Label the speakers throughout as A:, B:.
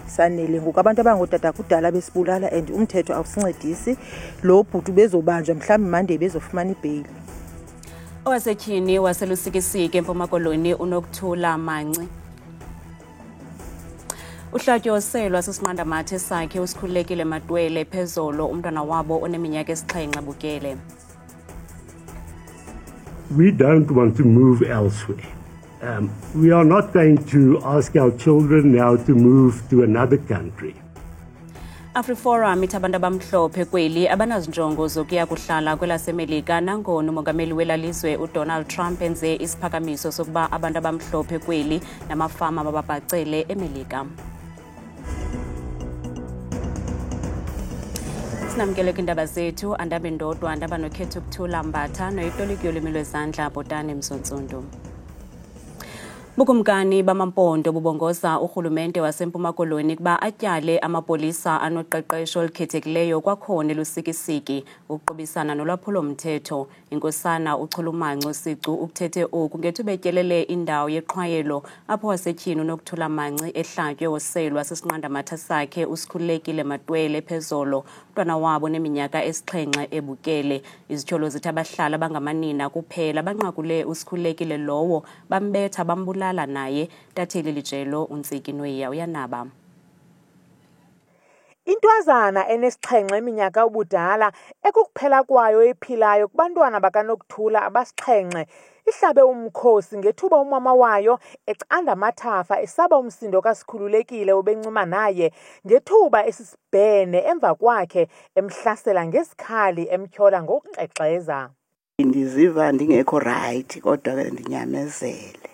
A: Sanele ngoku abantu abangootata kudala besibulala and umthetho awusincedisi. Lo bhuti bezobanjwa mhlawumbi Monday bezofumana ibheyili.
B: Owasetyhini waselusikisiki eMpuma Koloni uNokuthula Manci uhlatyoselwa sisinqandamathe sakhe usikhululekile Matwele Phezolo umntwana wabo oneminyaka esixhenxe Bukele.
C: We don't want to move elsewhere. We are not going to ask our children now to move to another country.
B: AfriForum ithi abantu abamhlophe kweli abanazinjongo zokuya kuhlala kwelaseMelika nangona umongameli welalizwe uDonald Trump enze isiphakamiso sokuba abantu abamhlophe kweli namafama bababhacele eMelika. Sinamkele kwindaba zethu andabe ndodwa andaba noKhetho Kuthula Mbatha noyitolikyo lwezandla Botane Msontsundu. Bukumkani bamampondo bubongoza urhulumente waseMpuma Koloni kuba atyale amapolisa anoqeqesho olukhethekileyo kwakhona elusikisiki ukuqubisana nolwaphulo-mthetho. Inkosana uChulumanco Sicu ukuthethe oku ngethuba etyelele indawo yeqhwayelo apho wasetyhini uNokuthula Manci ehlatywe woselwa sisinqandamatha sakhe usikhululekile Matwele Phezolo umntwana wabo neminyaka esixhenxe eBukele. Izithyolo zithi abahlala bangamanina kuphela banqakule usikhululekile lowo bambetha bambulala naye. Tatheli lijelo uNtsiki Noyiya uyanaba.
A: Intwazana enesixhenxe eminyaka ubudala ekukuphela kwayo ephilayo kubantwana bakanokuthula abasixhenxe ihlabe umkhosi ngethuba umama wayo ecanda amathafa esaba umsindo kasikhululekile obencuma naye ngethuba esisibhene emva kwakhe emhlasela ngesikhali emtyola ngokuxexeza.
D: Ndiziva ndingekho right kodwa ke ndinyamezele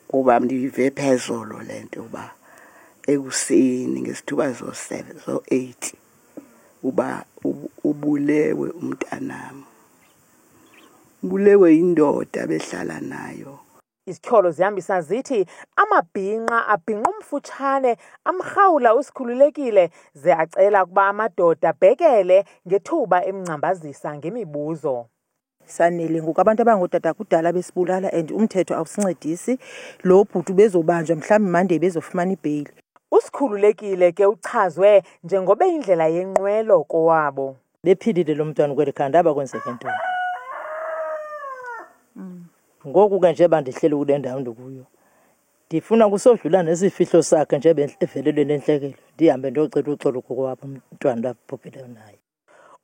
D: kuba ndive Phezolo lento uba ekuseni ngesithuba zo-8 uba ubulewe umntanami. Ubulewe indoda behlala nayo.
A: Izithyolo zihambisa zithi amabhinqa abhinqa umfutshane amrhawula usikhululekile ze acela ukuba amadoda abhekele ngethuba emngcambazisa ngemibuzo. Sanele ngoku abantu abangootata kudala besibulala and umthetho awusincedisi. Lo bhuti bezobanjwa mhlawumbi Monday bezofumana ibheyili. Usikhululekile ke uchazwe njengoba indlela yenqwelo kowabo.
E: Bephilile lo mntwana kweli khanda abakwenzeke ntoni. Ngoku ke nje bandihleli kule ndawo ndikuyo. Ndifuna kusodlula nesifihlo sakhe nje bevelele nentlekelo. Ndihambe ndiyocela uxolo kokwabo umntwana lapho naye.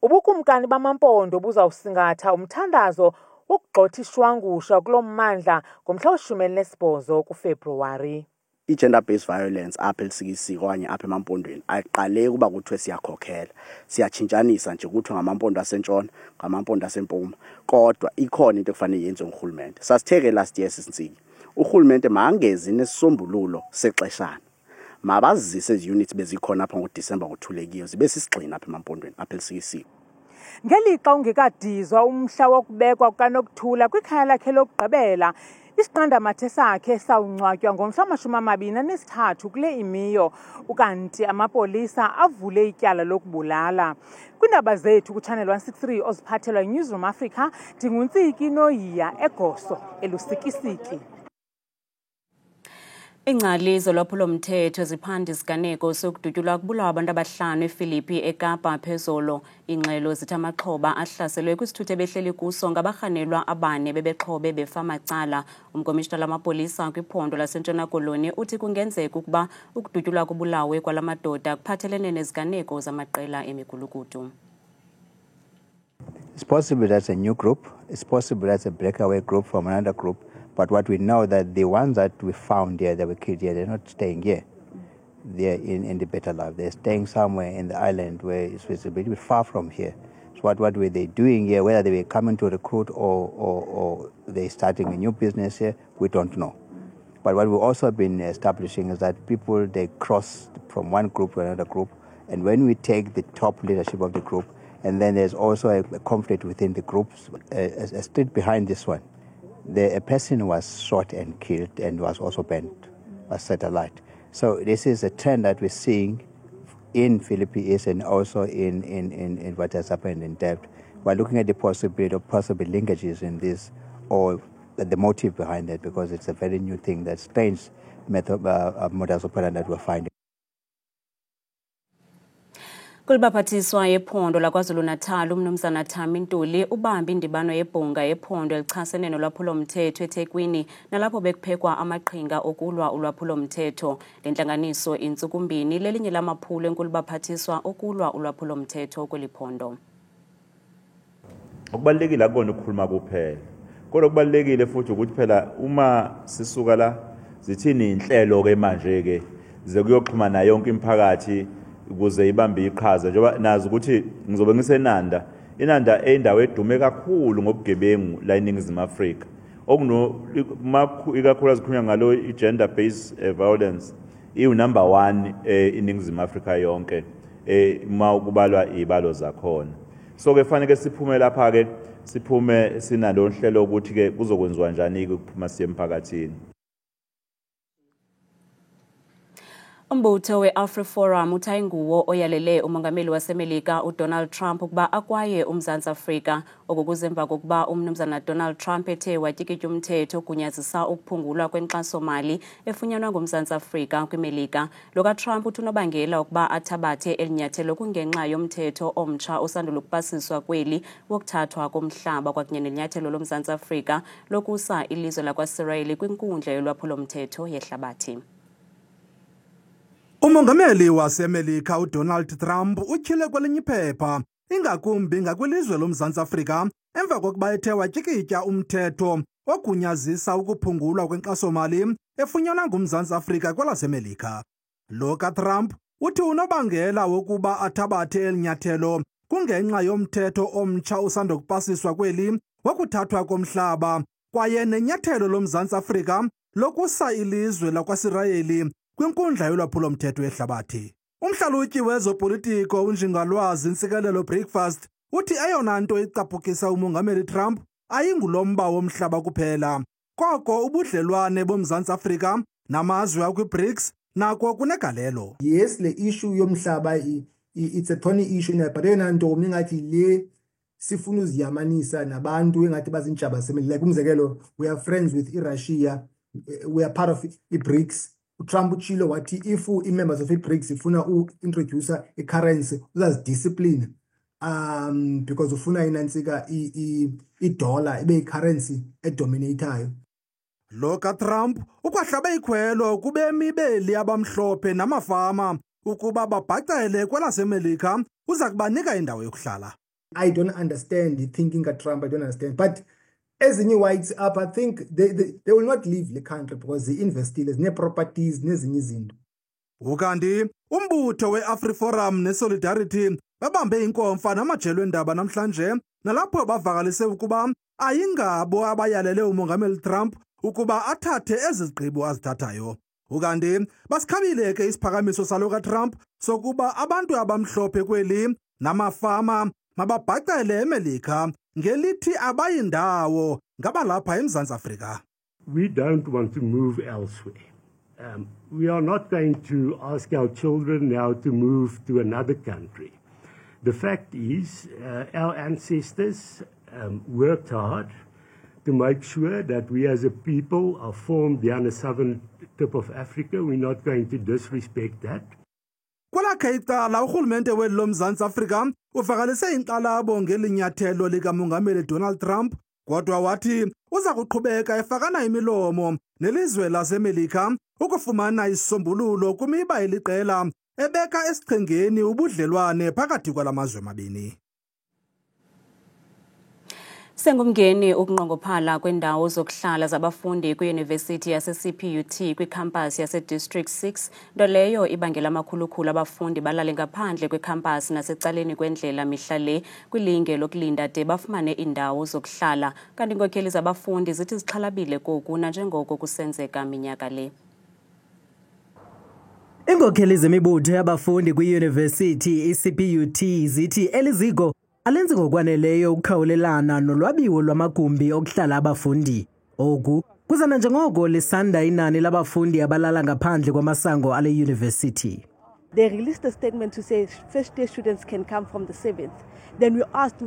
A: Ubukumkani bamampondo buzawusingatha umthandazo wokugxotha ishwangusha kulo mmandla ngomhla we-18 kuFebruwari.
F: I-gender-based violence apha elisikisiki okanye apha emampondweni ayiqaleki ukuba kuthiwe siyakhokhela. Siyatshintshanisa nje kuthiwe ngamampondo asentshona, ngamampondo asempuma. Kodwa ikhona into ekufanele yenziwe ngurhulumente. Sasitheke last year sisintsiki. Urhulumente mangezi nesisombululo sexeshana. Mabazise ezi units bezikhona apha ngoDisemba ngoThulekiyo zibe sisigxina apha emampondweni apha elisikisiki.
A: Ngelixa ungekadizwa umhla wokubekwa kukaNokuthula kwikhaya lakhe lokugqibela, isiqandamathe sakhe sawungcwatywa ngomhla wama-23 kule imiyo, ukanti amapolisa avule ityala lokubulala. Kwiindaba zethu kuChannel 163 oziphathelwa yiNewsroom Africa, ndinguNtsiki Noyiya eGoso elusikisiki.
B: Ingcali zolwaphulo-mthetho ziphanda isiganeko sokudutyulwa kubulawa abantu abahlanu eFilipi eKapa Phezolo. Ingxelo zithi amaxhoba ahlaselwe kwisithuthi ebehleli kuso ngabarhanelwa abane bebexhobe befa macala. Umkomishonala wamapolisa kwiphondo lasentshona Koloni uthi kungenzeka ukuba ukudutyulwa kubulawe kwala madoda kuphathelene neziganeko zamaqela emigulukudu.
G: It's possible that's a new group. It's possible that's a breakaway group from another group. But what we know that the ones that we found here, that were killed here, they're not staying here. They're in the better life. They're staying somewhere in the island where it's a bit far from here. So what were they doing here? Whether they were coming to recruit or they're starting a new business here, we don't know. But what we've also been establishing is that people, they cross from one group to another group. And when we take the top leadership of the group, and then there's also a conflict within the groups, a street behind this one. A person was shot and killed and was also burnt, was set alight. So this is a trend that we're seeing in Philippines and also in what has happened in Debt. We're looking at the possibility of possible linkages in this, or the motive behind it, because it's a very new thing, that strange method, modus operandi that we're finding.
B: Kulibaphathiswa yephondo laKwaZulu-Natal umnumzana Thami Ntuli ubambe indibano yebhunga yephondo elichasene nolwaphulomthetho eThekwini nalapho bekuphekwa amaqhinga okulwa ulwaphulomthetho. Le ntlanganiso intsukumbini lelinye lamaphulo enkulibaphathiswa okulwa ulwaphulomthetho kweliphondo.
H: Okubalekile akona ukukhuluma kuphela. Kodwa kubalekile futhi ukuthi phela uma sisuka la zithini inhlelo ke manje ke zekuyoxhumana yonke imphakathi ukuze ibambe iqhaza njengoba nazi ukuthi ngizobe ngisenanda inanda endawo edume kakhulu ngobugebengu la eNingizimu Afrika okuno ikakhulukazi kukhulunywa ngalo i-gender based violence number 1 eNingizimu Afrika yonke uma kubalwa izibalo zakhona. So ke fanele siphume lapha ke siphume sinalo nhlelo ukuthi ke kuzokwenziwa njani ukuphuma siye emphakathini.
B: Umbutho we-AfriForum uthi nguwo oyalele umongameli waseMelika uDonald Trump ukuba akwaye uMzantsi Afrika okuzemva kokuba umnumzana Donald Trump ethe watyikitya umthetho ogunyazisa ukuphungulwa kwenkxaso-mali efunyanwa ngumzantsi Afrika kwiMelika. Lo kaTrump uthi unobangela ukuba athabathe elinyathelo kungenxa yomthetho omtsha osandula ukupasiswa kweli wokuthathwa komhlaba kwakunye nelinyathelo lomzantsi Afrika lokusa ilizwe lakwaSirayeli kwinkundla yolwaphulomthetho yehlabathi.
I: Umongameli waseMelika uDonald Trump utyhile kwelinye iphepha ingakumbi ngakwilizwe lomzantsi Afrika emva kokuba ethe watyikitya umthetho ogunyazisa ukuphungulwa kwenkxaso-mali efunyanwa ngumzantsi Afrika kwelaseMelika. Lo kaTrump uthi unobangela wokuba athabathe elinyathelo kungenxa yomthetho omtsha osandokupasiswa kweli wokuthathwa komhlaba kwaye nenyathelo lomzantsi Afrika lokusa ilizwe lakwaSirayeli kwinkundla yolwaphulomthetho yehlabathi. Umhlalutyi wezopolitiko unjingalwazi Ntsikelelo Breakfast uthi eyona nto icaphukisa umongameli Trump ayingulomba womhlaba kuphela, koko ubudlelwane bomzantsi Afrika namazwe akwi-BRICS nako kunegalelo.
J: Yes, le issue yomhlaba it's a thorny issue but eyona nto mingathi le sifuna uziyamanisa nabantu engathi bazintshaba semelika. Like umzekelo, we are friends with Russia, we are part of i-BRICS. Trump uchilo wathi if i-members of i-BRICS ifuna u-introduce i-currency uzazidiscipline because ufuna inantsika i-dollar ibe i-currency edominatayo.
I: Lo kaTrump ukwahlabe ikhwelo kubemi beli abamhlophe namafama ukuba babhacele kwelaseMelika uza kubanika indawo yokuhlala.
J: I don't understand the thinking kaTrump, I don't understand, but ezinye whites up, I think they will not leave the country because they investile ne-properties nezinye izinto.
I: Ukanti umbutho we-AfriForum ne-Solidarity babambe inkomfa namajelo endaba namhlanje nalapho bavakalise ukuba ayingabo abayalele umongameli Trump ukuba athathe ezizigqibo azithathayo. Ukanti basikhabile ke isiphakamiso salo kaTrump sokuba abantu abamhlophe kweli namafama mababhacele eMelika ngelithi abayindawo ngabalapha eMzantsi Afrika.
C: We don't want to move elsewhere. We are not going to ask our children now to move to another country. The fact is, our ancestors worked hard to make sure that we as a people are formed down the southern tip of Africa. We're not going to disrespect that.
I: Kwelakhe icala urhulumente weli loMzantsi Afrika uvakalise inkxalabo ngelinyathelo likamongameli Donald Trump, kodwa wathi uza kuqhubeka efakana imilomo nelizwe laseMelika ukufumana isisombululo kwimiba eliqela ebeka esichengeni ubudlelwane phakathi kwalamazwe mabini.
B: Sengumngeni ukunqongophala kwendawo zokuhlala zabafundi kwiYunivesithi yase-CPUT kwikhampasi yase-District 6, nto leyo ibangela amakhulukhulu abafundi balale ngaphandle kwekhampasi nasecaleni kwendlela mihla le kwilinge lokulinda de bafumane indawo zokuhlala, kanti iinkokheli zabafundi zithi zixhalabile koku nanjengoko kusenzeka minyaka le.
K: Iinkokheli zemibutho yabafundi kwiyunivesithi i-CPUT zithi eliziko alenzi ngokwaneleyo ukukhawulelana nolwabiwo lwamagumbi okuhlala abafundi. Oku kuzana njengoko lisanda inani labafundi abalala ngaphandle kwamasango ale yunivesithi.
L: They released a statement to say first year students can come from the 7th. Then we asked,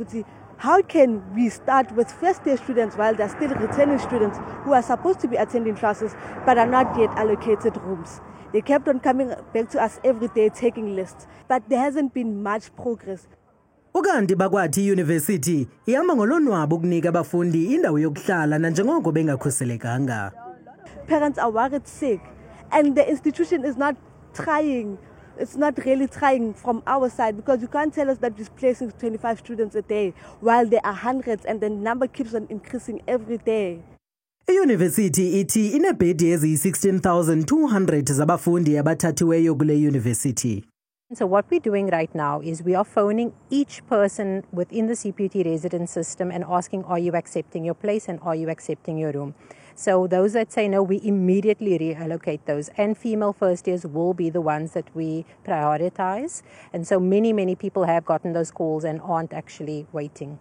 L: how can we start with first year students while they're still returning students who are supposed to be attending classes but are not yet allocated rooms? They kept on coming back to us every day taking lists, but there hasn't been much progress.
K: Ukanti bakwathi university ihamba ngolonwabo ukunika abafundi indawo yokuhlala nanjengoko bengakhuselekanga.
L: Parents are worried sick and the institution is not trying. It's not really trying from our side because you can't tell us that we're placing 25 students a day while there are hundreds and the number keeps on increasing every day.
K: I-University ithi inebhedi eziyi-16,200 zabafundi abathathiweyo kule university.
M: So what we're doing right now is we are phoning each person within the CPUT residence system and asking, are you accepting your place and are you accepting your room? So those that say no, we immediately reallocate those. And female first years will be the ones that we prioritize. And so many people have gotten those calls and aren't actually waiting.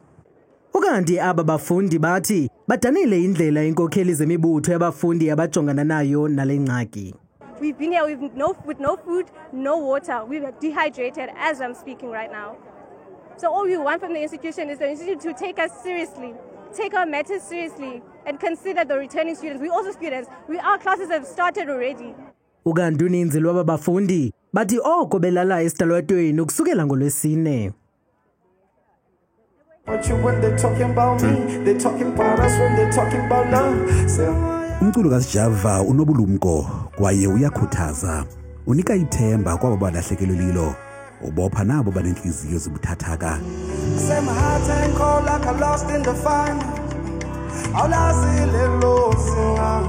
K: Ukanti aba bafundi bathi badanile indlela inkokheli zemibutho yabafundi abajongana nayo nale ngxaki.
N: We've been here with no food, no water. We're dehydrated as I'm speaking right now. So all we want from the institution is the institution to take us seriously, take our matters seriously, and consider the returning students. We also students. Our classes have started already.
K: Ukanti uninzi lwaba bafundi bathi oko belala esitalatweni ukusukela ngoLwesine.
O: When they're talking about me, they're talking about us when they're talking about love.
P: Umculo kaSjava unobulumko kwaye uyakhuthaza. Unika ithemba kwabo balahlekelwe lilo. Ubopha nabo banenhliziyo zibuthathaka.
O: Same heart and cold like I lost in the final. Awulazile lo singa.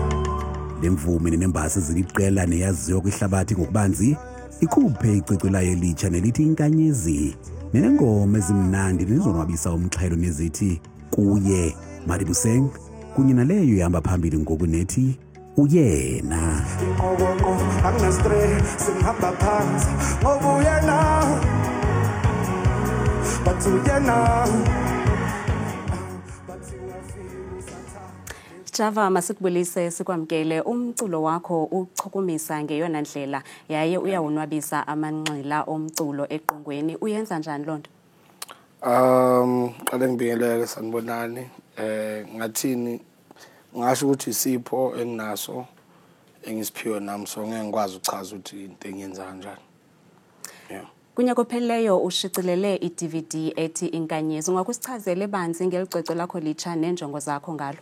P: Lemvume nembasi ziliqela neyaziyo kwihlabathi ngokubanzi ikhuphe icwecwe layo elitsha nelithi inkanyezi. Nenengoma ezimnandi nezonwabisa umxhelo nezithi kuye Madibuseng kunye naleyo ihamba phambili ngokunethi uyena.
O: Inqoqo akunastress simhamba phansi ngoba uyena. But uyena.
B: Java masikubulise sikwamkele umculo wakho uchukumisa ngeyona ndlela yaye uyawunwabisa amanqila omculo eqongweni uyenza njani lonto?
Q: Qale ngibingelele sanibonani ngathini ngasho ukuthi isipho enginaso engisiphiwe nami so ngeke ngikwazi ukuchaza ukuthi into engiyenza kanjani. Yeah.
B: Kunyaka opheleyo ushicilele i-DVD ethi Inkanyezi ungakusichazela banzi ngelicwecwe lakho litsha nenjongo zakho ngalo?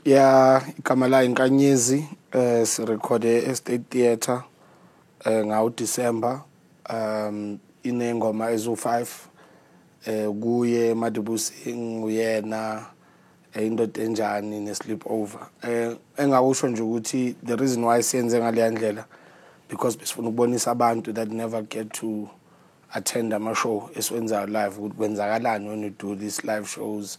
Q: Igama la Inkanyezi sirekhode eState Theatre ngaDisember inengoma ezu5 kuye Madibuseng uyena indoda enjani nesleepover engakusho nje ukuthi the reason why siyenze ngale ndlela because besifuna ukubonisa abantu that never get to attend ama show esiwenzayo live ukuthi kwenzakalani when you do these live shows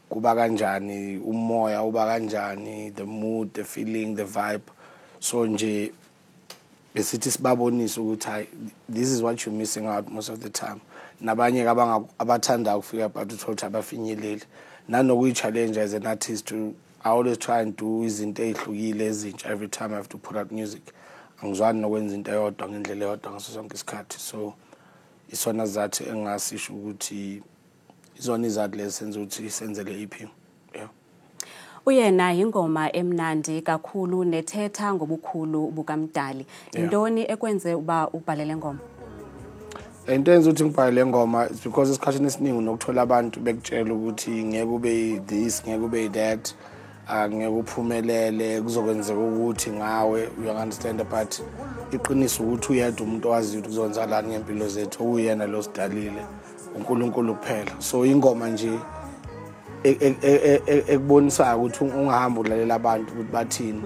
Q: kuba kanjani umoya uba kanjani the mood the feeling the vibe so nje besithi sibabonisa ukuthi this is what you're missing out most of the time nabanye abathanda ukufika but uthola abafinyeleli nanokuyi challenge as an artist to I always try and do izinto ezihlukile ezintsha every time I have to put out music angizwani nokwenza into eyodwa ngendlela eyodwa ngaso sonke isikhathi so isona zathi engasisho ukuthi izona izathu lesenza ukuthi senzele EP. Yeah.
B: Uyena ingoma emnandi kakhulu nethetha ngobukhulu bukaMdali. Intoni ekwenze uba ubhalele ngoma?
Q: Into enza ukuthi ngibhalele ngoma is because isikhathini esiningi unokuthola abantu bekutshela ukuthi ngeke ube this ngeke ube that ngeke uphumelele kuzokwenzeka ukuthi ngawe you understand but iqiniso ukuthi uyedwa umuntu owazi ukuthi kuzonzalani ngempilo zethu uyena lo sidalile uNkulunkulu kuphela so ingoma nje ekubonisa ukuthi ungahamba ulalela abantu ukuthi bathini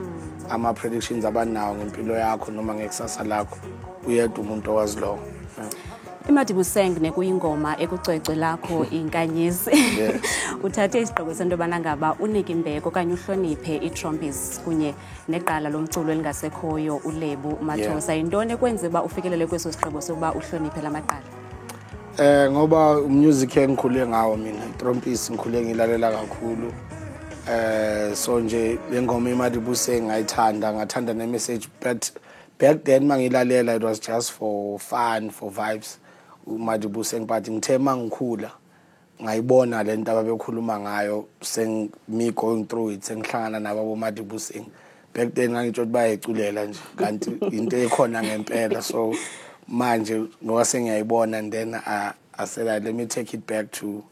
Q: ama predictions abanawo ngempilo yakho noma ngekusasa lakho uyedwa umuntu owazi lo.
B: Madibuseng nekuyingoma ekucwecwe lakho Inkanyezi uthathe isigqoko sento banangaba unike imbeko kanye uhloniphe iTrompies kunye neqala lomculo elingasekhoyo uLebu Mathosa intoni ekwenze ba ufikelele kweso sigqebo sokuba uhloniphe lamaqala?
Q: Ngoba music engikhule ngawo mina iTrompies ngikhule ngilalela kakhulu so nje lengoma iMadibuseng ngayithanda ngathanda ne message but back then mangilalela it was just for fun, for vibes. uMadibuseng but ngithe mangikhula ngayibona lento ababekhuluma ngayo me going through it sengihlangana nabo Madibuseng. Back then ngangitsho ukuthi bayayiculela nje kanti into ekhona ngempela so manje ngoba sengiyayibona and then I said let me take it back to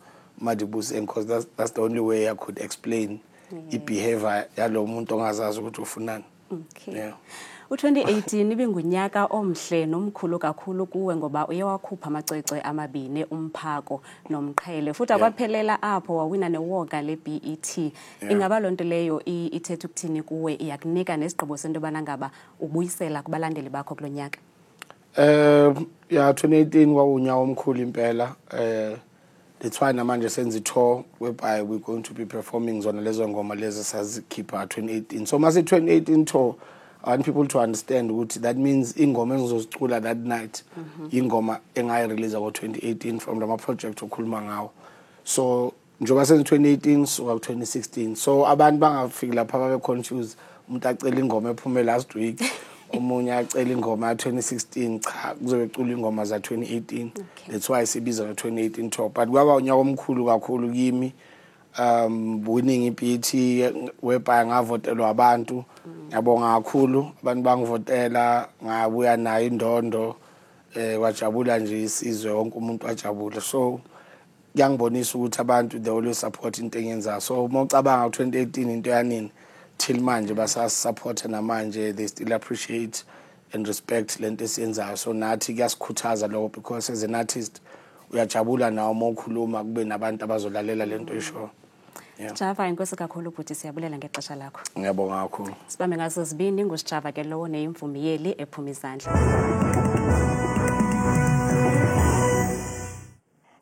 Q: Madibuseng because that's the only way I could explain behavior yalo muntu ongazazi ukuthi ufunani.
B: Okay.
Q: Yeah.
B: U2018 ibingunyaka omhle nomkhulu kakhulu kuwe ngoba uye wakhupha amacwecwe amabini umphako nomqhele futhi akwaphelela apho wawina newoga leBET. Ingaba lonto leyo ithethe ukuthini kuwe iyakunika nesigqibo sento bana ngaba ubuyisela kubalandeli bakho kulonyaka?
Q: Yeah, 2018 kwawunyaka omkhulu impela. That's why namanje senze tour whereby we're going to be performing zona lezo ngoma lezi sazikhipha 2018. So mase 2018 tour I want people to understand ukuthi that means ingoma engizozicula that night ingoma engayirelease ngo 2018 from the project okhuluma ngawo. So njoba senze 2018 so 2016. So abantu bangafiki lapha babe confused umuntu acela ingoma ephume last week omunye acela ingoma 2016 cha kuzobe cula ingoma za 2018. That's why sibiza 2018 tour but kwaba unyaka omkhulu kakhulu kimi. Winning iBET whereby ngavotelwa abantu ngiyabonga kakhulu abantu bangivotela ngabuya nayo indondo wajabula nje isizwe wonke umuntu wajabula so kuyangibonisa ukuthi abantu they always support into engenza so mawucabanga 2018 into yanini till manje basasupport namanje they still appreciate and respect lento esiyenzayo so nathi kuyasikhuthaza lokho because as an artist uyajabula nawo mawukhuluma kube nabantu abazolalela lento esho.
B: Java inkosi kakhulu futhi siyabulela ngexesha lakho.
Q: Ngiyabonga kakhulu.
B: Sibambe ngaso sibini nguSjava ke lowo neimvumiyeli ephuma izandla.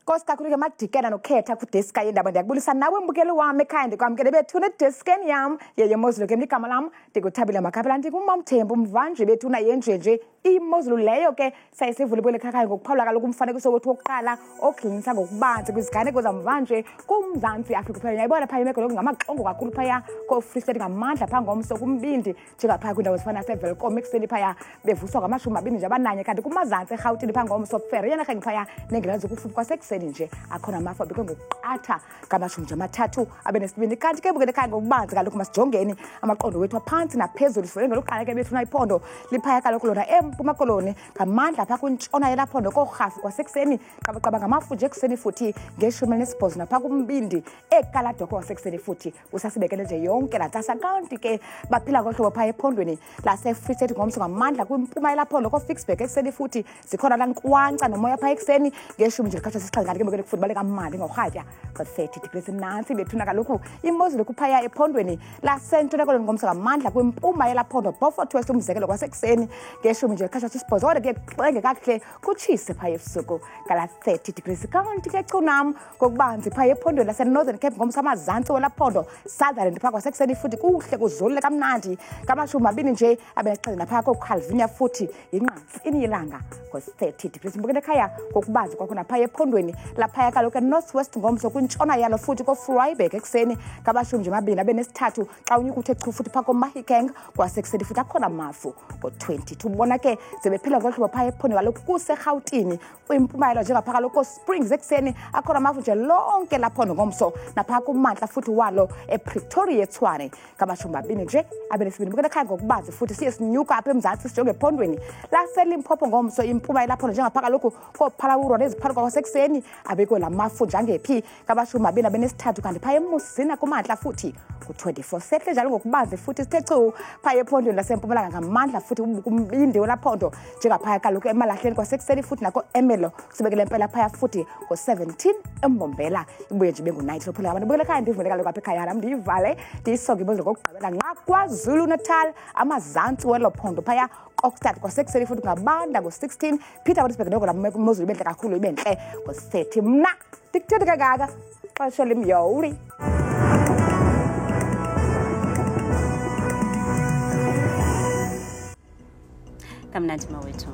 R: Nkosi kakhulu ke Madikena noKhetha kudeska yendaba ndiyakubulisa nawe mbukeli wami ekhaya ndikwamkele bethuna edeskeni yam yeMozulu ke igama lam ndikuthabile makapela ndikumamthembu mvanje bethuna yenjenje iMozulu leyo ke sayisivulebele ekhaya ngokuphawula kaloku umfanekiso wethu wokuqala ogxinyisa ngokubanzi kwiziganeko zamvanje kuMzantsi Afrika phela yayibona phaya imeko ngamaxongo kakhulu phaya ko-Free State ngamandla phaa ngomso kumbindi njengaphaya kwindawo ezifana naseVelkom ekuseni phaya bevuswa ngamashumi nje abananye kanti kumazantsi eRhawutini phaa ngomso feriyana khengi phaya nenglela zokufuphi kwasekuseni nje akhona amafa bikho ngokuqatha ngamashumi nje amathathu abenesibini kanti ke bukele ekhaya ngokubanzi kaloku masijongeni amaqondo wethu aphansi naphezulu sifike ngelokuqala ke bethu iphondo liphaya kaloku lona eMpuma Koloni ngamandla phaa kwintshona yelaphondo korhafu kwasekuseni qabaqaba ngamafu nje ekuseni futhi nge-18 naphaa kumbindi ekaladoko kwasekuseni futhi usasibekele nje yonke laa ntsasa kanti ke baphila ngohlobo phaya ephondweni lase-Free State ngomso ngamandla kwimpuma yelaphondo koFixburg ekuseni futhi zikhona laa nkwanca nomoya phaya ekuseni nge-10 nje likhatsha sisixhenxe ke bukele kufutbole kamandi ngorhatya ko-30 degrees nansi bethuna kaloku imozulu kuphaya ephondweni lasentshona koloni ngomso ngamandla kwimpuma yelaphondo Beaufort West umzekelo kwasekuseni nge-10 nje likhatsha sisibhozode ke xenge kakuhle kutshise phaya ebusuku ngala 30 degrees kanti ke cunam ngokubanzi phaya ephondweni lase-Northern Cape ngomso amazantsi welaphondo Sutherland phaa kwasekuseni futhi kuhle kuzolile kamnandi ngama-20 nje abenexesha naphaya koCalvinia futhi yinqantsini yelanga ko-30 degrees mbukele ekhaya ngokubanzi kwakhona phaya ephondweni laphaya kaloku eNorthwest ngomso kwintshona yalo futhi koVryburg ekuseni ngama-20 abenesithathu xa unyuka uthe chu futhi phaa koMahikeng kwasekuseni futhi akhona mafu ngo-22 ubona ke zebephila ngohlobo phaya ephondweni kaloku kuseRhawutini kwimpumayelo njengaphaa kaloku koSprings ekuseni akhona mafu nje lonke laphondo ngomso naphaa kumantla futhi walo ePretoria eTshwane ngama-20 nje abenesibini bukele ekhaya ngokubanzi futhi siye sinyuka apha eMzantsi sijonge ephondweni laseLimpopo ngomso impuma yelaphondo njengaphaa kaloku koPhalaborwa neziphalu kwasekuseni abekho la mafu njangephi ngama-20 abenesithathu kanti phaya eMusina kumantla futhi ku-24 sehle njalo ngokubanzi futhi sithe chu phaya ephondweni lasempumalanga ngamandla futhi kumbindi welaphondo njengaphaya kaloku emalahleni kwasekuseni futhi nako Emelo sibekele impela phaya futhi ngo-17 eMbombela ibuye nje bengu-90 lophela abantu bukele ekhaya ndivule kaloku apha ekhaya nam ndiyivale ndiyisonge imozulu kokugqibela nxa KwaZulu Natal amazantsi welo phondo phaya Kokstad kwasekuseni futhi ngabanda ngo-16 Pietermaritzburg noko la imozulu ibentle kakhulu ibentle ngo-30 mna ndikuthetheka kangaka xesha limyoli
B: kamnandi mawethu.